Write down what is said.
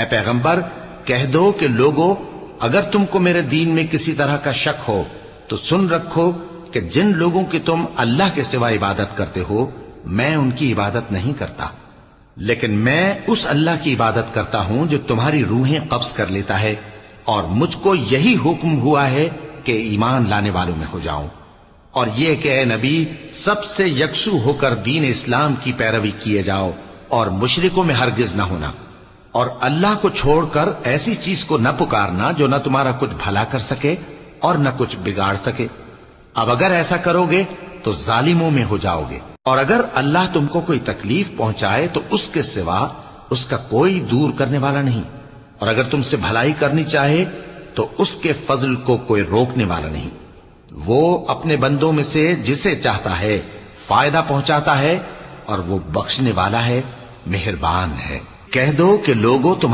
اے پیغمبر کہہ دو کہ لوگو اگر تم کو میرے دین میں کسی طرح کا شک ہو تو سن رکھو کہ جن لوگوں کی تم اللہ کے سوا عبادت کرتے ہو میں ان کی عبادت نہیں کرتا، لیکن میں اس اللہ کی عبادت کرتا ہوں جو تمہاری روحیں قبض کر لیتا ہے، اور مجھ کو یہی حکم ہوا ہے کہ ایمان لانے والوں میں ہو جاؤں، اور یہ کہ اے نبی سب سے یکسو ہو کر دین اسلام کی پیروی کیے جاؤ اور مشرکوں میں ہرگز نہ ہونا، اور اللہ کو چھوڑ کر ایسی چیز کو نہ پکارنا جو نہ تمہارا کچھ بھلا کر سکے اور نہ کچھ بگاڑ سکے۔ اب اگر ایسا کرو گے تو ظالموں میں ہو جاؤ گے، اور اگر اللہ تم کو کوئی تکلیف پہنچائے تو اس کے سوا اس کا کوئی دور کرنے والا نہیں، اور اگر تم سے بھلائی کرنی چاہے تو اس کے فضل کو کوئی روکنے والا نہیں۔ وہ اپنے بندوں میں سے جسے چاہتا ہے فائدہ پہنچاتا ہے، اور وہ بخشنے والا ہے، مہربان ہے۔ کہہ دو کہ لوگوں تمہارے